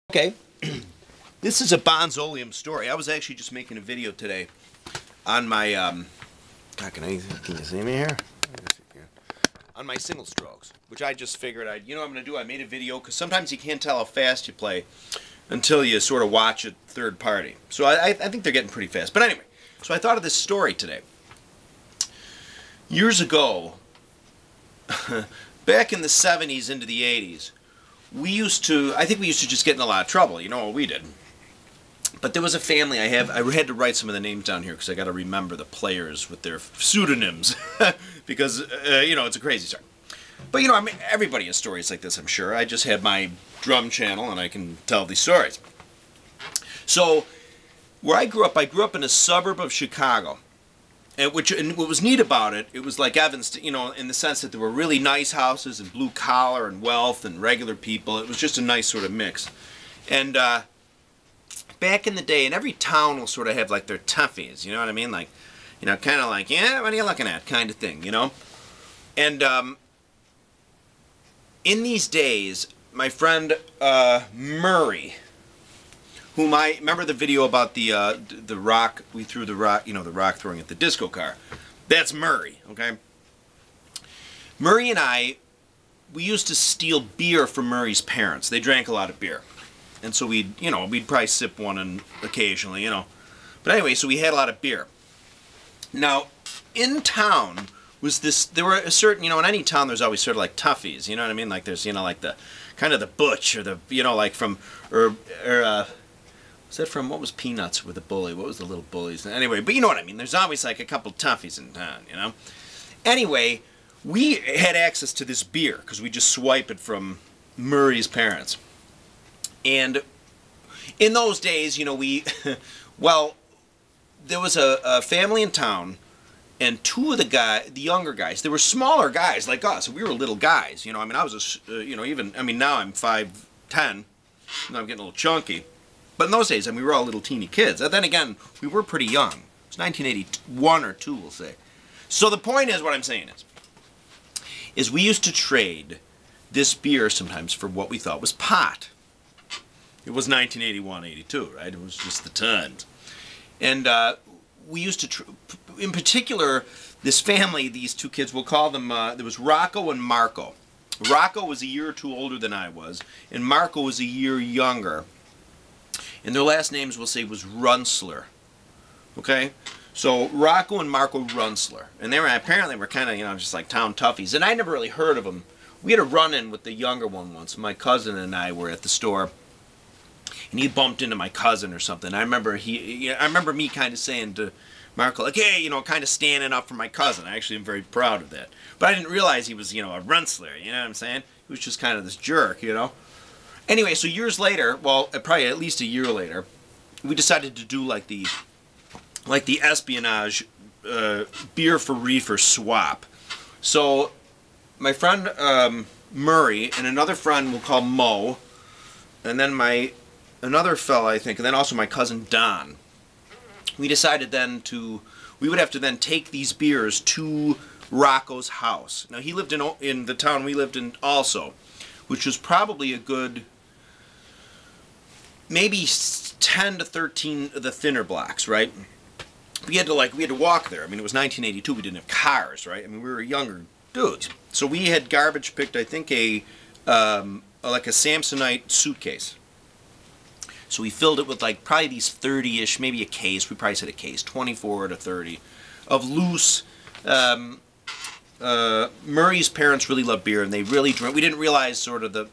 Okay, this is a Bonzoleum story. I was actually just making a video today on my, can you see me here? On my single strokes, which I just figured what I'm going to do? I made a video, because sometimes you can't tell how fast you play until you sort of watch it third party. So I think they're getting pretty fast. But anyway, so I thought of this story today. Years ago, back in the 70s into the 80s, I think we used to just get in a lot of trouble. You know what we did. But there was a family I had to write some of the names down here because I got to remember the players with their pseudonyms because, it's a crazy story. But, I mean, everybody has stories like this, I'm sure. I just had my drum channel and I can tell these stories. So, where I grew up in a suburb of Chicago. And what was neat about it, it was like Evanston, in the sense that there were really nice houses and blue collar and wealth and regular people. It was just a nice sort of mix. And back in the day, and every town will sort of have like their toughies, you know what I mean? Like, kind of like, yeah, what are you looking at kind of thing, And in these days, my friend Murray, whom I remember the video about the rock, we threw the rock, the rock throwing at the disco car. That's Murray, okay? Murray and we used to steal beer from Murray's parents. They drank a lot of beer. And so we'd probably sip one occasionally, But anyway, so we had a lot of beer. Now, in town was this, there were a certain, in any town there's always sort of like toughies, you know what I mean? Like there's, like the, kind of the butch or the, like from, was that from, what was Peanuts with the bully? What was the little bullies? Anyway, but you know what I mean. There's always like a couple toughies in town, Anyway, we had access to this beer because we just swipe it from Murray's parents. And in those days, well, there was a family in town, and two of the younger guys, they were smaller guys like us. We were little guys, I mean, I was, now I'm 5'10", now I'm getting a little chunky. But in those days, we were all little teeny kids. And then again, we were pretty young. It was 1981 or 2, we'll say. So the point is, what I'm saying is we used to trade this beer sometimes for what we thought was pot. It was 1981, 82, right? It was just the tons. And we used to, in particular, this family, these two kids, we'll call them, there was ROCCO and Marco. ROCCO was a year or two older than I was, and Marco was a year younger. And their last names, we'll say, was Runzler. Okay? So, ROCCO and Marco Runzler. And they were, apparently, were kind of, just like town toughies. And I never really heard of them. We had a run-in with the younger one once. My cousin and I were at the store. And he bumped into my cousin or something. I remember me kind of saying to Marco, like, hey, kind of standing up for my cousin. I actually am very proud of that. But I didn't realize he was, a Runzler, you know what I'm saying? He was just kind of this jerk, Anyway, so years later, well, probably at least a year later, we decided to do like the espionage beer for reefer swap. So my friend Murray and another friend we'll call Mo, and then another fella, I think, and then also my cousin Don. We decided then we would have to then take these beers to ROCCO's house. Now he lived in the town we lived in also, which was probably a good maybe 10 to 13 of the thinner blocks, right? We had to walk there. I mean, it was 1982. We didn't have cars, right? I mean, we were younger dudes. So we had garbage picked, I think, like a Samsonite suitcase. So we filled it with like probably these 30-ish, maybe a case. We probably said a case, 24 to 30 of loose. Murray's parents really loved beer, and they really drank. We didn't realize sort of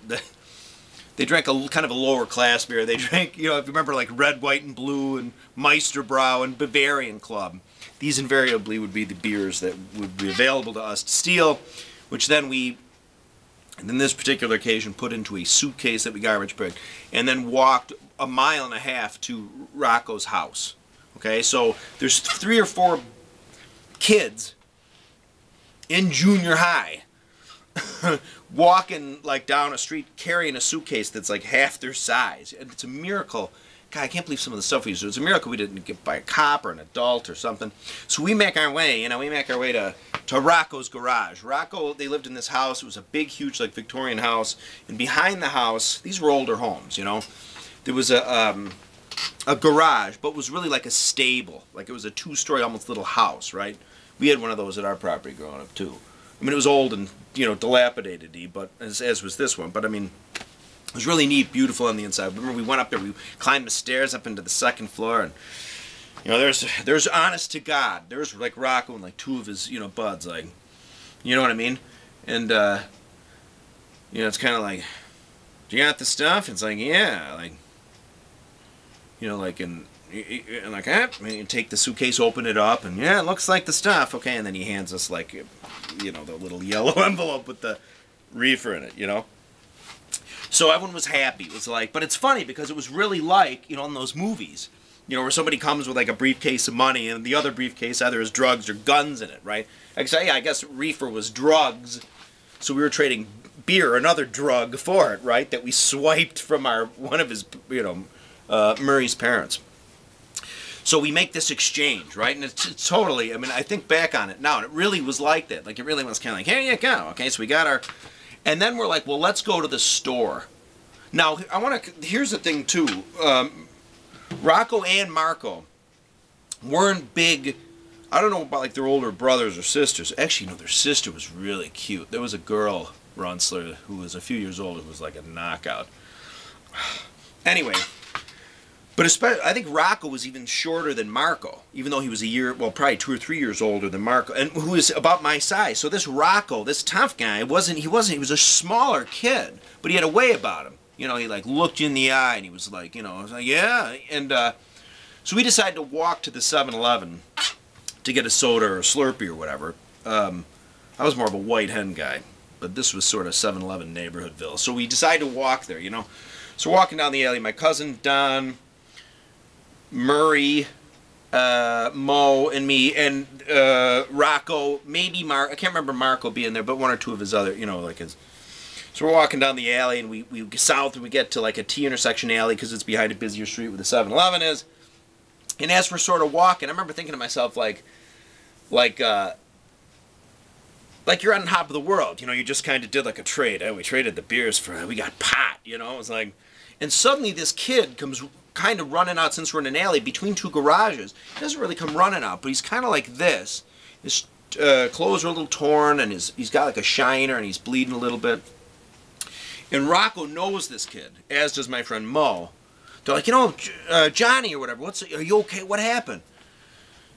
they drank a kind of a lower class beer. They drank, if you remember, like Red, White, and Blue, and Meisterbrau, and Bavarian Club. These invariably would be the beers that would be available to us to steal, which then we, in this particular occasion, put into a suitcase that we garbage picked, and then walked a mile and a half to ROCCO's house. Okay, so there's 3 or 4 kids in junior high walking like down a street carrying a suitcase that's like half their size. And it's a miracle. God, I can't believe some of the stuff we used. It's a miracle we didn't get by a cop or an adult or something. So we make our way, to ROCCO's garage. ROCCO, they lived in this house. It was a big, huge, like Victorian house. And behind the house, these were older homes, there was a garage, but it was really like a stable. Like it was a 2-story, almost little house, right? We had one of those at our property growing up too. I mean, it was old and, you know, dilapidated-y, but as was this one. But I mean, it was really neat, beautiful on the inside. Remember, we went up there, we climbed the stairs up into the 2nd floor, and you know, there's honest to God, there's like Rocco and like 2 of his, you know, buds, like, you know what I mean? And you know, it's kind of like, do you got the stuff? It's like, yeah, like, you know, like, and like, I mean, you take the suitcase, open it up, and yeah, it looks like the stuff, okay, and then he hands us like, you know, the little yellow envelope with the reefer in it, you know. So everyone was happy. It was like, but it's funny because it was really like, you know, in those movies, you know, where somebody comes with like a briefcase of money and the other briefcase either has drugs or guns in it, right? Actually, yeah, I guess reefer was drugs, so we were trading beer, another drug, for it, right? That we swiped from one of his, you know, Murray's parents. So we make this exchange, right? And it's totally, I mean, I think back on it now, and it really was like that. Like, it really was kind of like, here you go. Okay, so we got our, and then we're like, well, let's go to the store. Now, I want to, here's the thing, too. Rocco and Marco weren't big, I don't know about, like, their older brothers or sisters. Actually, no, their sister was really cute. There was a girl, Runstler, who was a few years older, who was like a knockout. Anyway. But especially, I think Rocco was even shorter than Marco, even though he was a year, well, probably 2 or 3 years older than Marco, and who is about my size. So this Rocco, this tough guy, he was a smaller kid, but he had a way about him. You know, he like looked you in the eye, and he was like, you know, I was like, yeah. And so we decided to walk to the 7-Eleven to get a soda or a Slurpee or whatever. I was more of a white hen guy, but this was sort of 7-Eleven neighborhoodville. So we decided to walk there, you know. So we're walking down the alley, my cousin Don, Murray, Mo, and me, and Rocco, maybe Mark. I can't remember Marco being there, but 1 or 2 of his other, you know, like his. So we're walking down the alley, and we get south, and we get to like a T-intersection alley because it's behind a busier street where the 7-Eleven is. And as we're sort of walking, I remember thinking to myself, like you're on top of the world, you know. You just kind of did like a trade. We traded the beers for, we got pot, you know. It was like, and suddenly this kid comes kind of running out, since we're in an alley between 2 garages. He doesn't really come running out, but he's kind of like this. His clothes are a little torn, and he's got like a shiner, and he's bleeding a little bit. And Rocco knows this kid, as does my friend Mo. They're like, you know, Johnny or whatever, are you okay? What happened?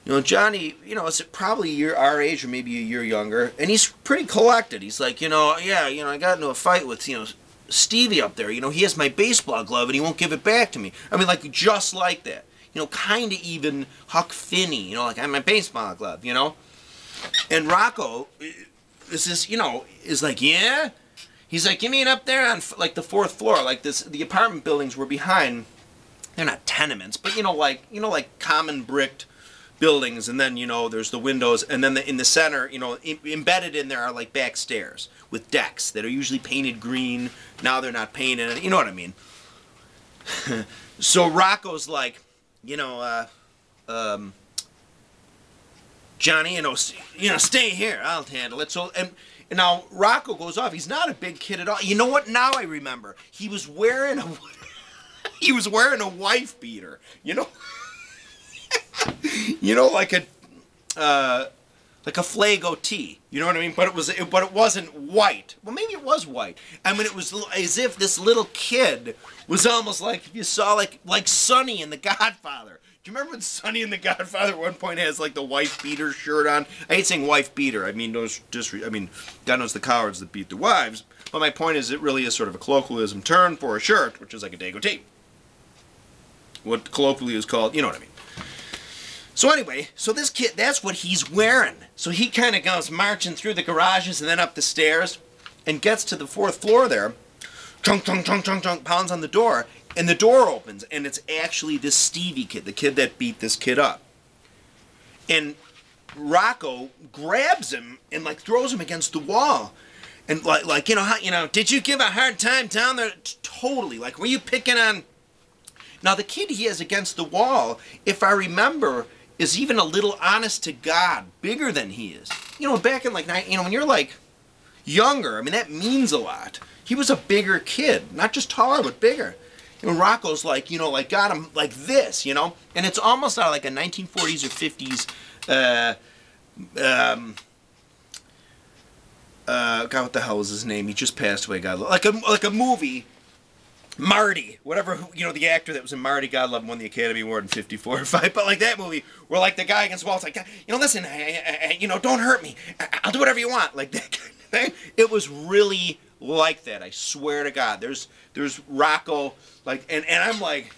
You know, Johnny, you know, is probably our age or maybe a year younger, and he's pretty collected. He's like, you know, yeah, you know, I got into a fight with, you know, Stevie up there. You know, he has my baseball glove and he won't give it back to me. I mean, like, just like that. You know, kind of even Huck Finney, you know, like, I have my baseball glove, you know? And Rocco is you know, is like, yeah? He's like, you mean up there on, like, the 4th floor, like this, the apartment buildings were behind, they're not tenements, but, you know, like common bricked buildings, and then, you know, there's the windows, and then in the center, you know, embedded in there are like back stairs with decks that are usually painted green. Now they're not painted, you know what I mean. So Rocco's like, you know, Johnny, you know, stay here, I'll handle it. So, and now Rocco goes off. He's not a big kid at all. You know what? Now I remember. He was wearing a wife beater, you know. You know, like a Flago tee. You know what I mean? But it wasn't white. Well, maybe it was white. I mean, it was as if this little kid was almost like, if you saw like Sonny in The Godfather. Do you remember when Sonny in The Godfather at one point has like the wife beater shirt on? I hate saying wife beater. I mean, God knows the cowards that beat their wives. But my point is, it really is sort of a colloquialism term for a shirt, which is like a Dago tee. What colloquially is called, you know what I mean. So anyway, so this kid, that's what he's wearing. So he kind of goes marching through the garages and then up the stairs and gets to the 4th floor there. Chunk, chunk, chunk, chunk, chunk, pounds on the door. And the door opens, and it's actually this Stevie kid, the kid that beat this kid up. And Rocco grabs him and like throws him against the wall. And like you know, did you give a hard time down there? Totally. Like, were you picking on... Now, the kid he has against the wall, if I remember, is even a little, honest to God, bigger than he is. You know, back in like, you know, when you're like younger, I mean, that means a lot. He was a bigger kid, not just taller, but bigger. And ROCCO's like, you know, like got him like this, you know? And it's almost out of like a 1940s or 50s, God, what the hell was his name? He just passed away, God. Like a movie, Marty, whatever, you know, the actor that was in Marty, God love him, won the Academy Award in 54 or 5, but like that movie, where like the guy against the wall, it's like, you know, listen, you know, don't hurt me. I'll do whatever you want. Like that kind of thing. It was really like that, I swear to God. There's ROCCO, like, and I'm like,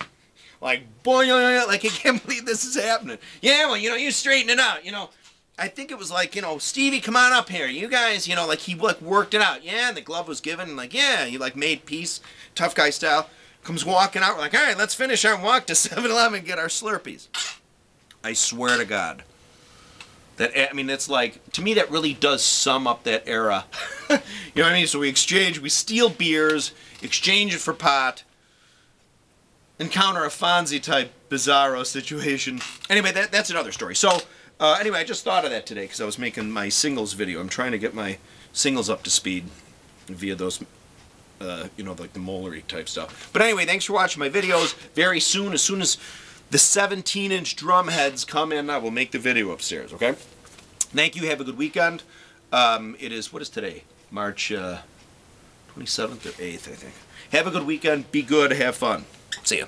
boy, like, I can't believe this is happening. Yeah, well, you know, you straighten it out, you know. I think it was like, you know, Stevie, come on up here. You guys, you know, like he like worked it out. Yeah, and the glove was given, and like, yeah, he like made peace, tough guy style. Comes walking out, we're like, all right, let's finish our walk to 7-Eleven and get our Slurpees. I swear to God. That, I mean, it's like, to me, that really does sum up that era. You know what I mean? So we steal beers, exchange it for pot, encounter a Fonzie-type bizarro situation. Anyway, that's another story. So, anyway, I just thought of that today because I was making my singles video. I'm trying to get my singles up to speed via those, you know, like the molery type stuff. But anyway, thanks for watching my videos. Very soon, as soon as the 17-inch drum heads come in, I will make the video upstairs, okay? Thank you. Have a good weekend. It is, what is today? March 27th or 8th, I think. Have a good weekend. Be good. Have fun. See ya.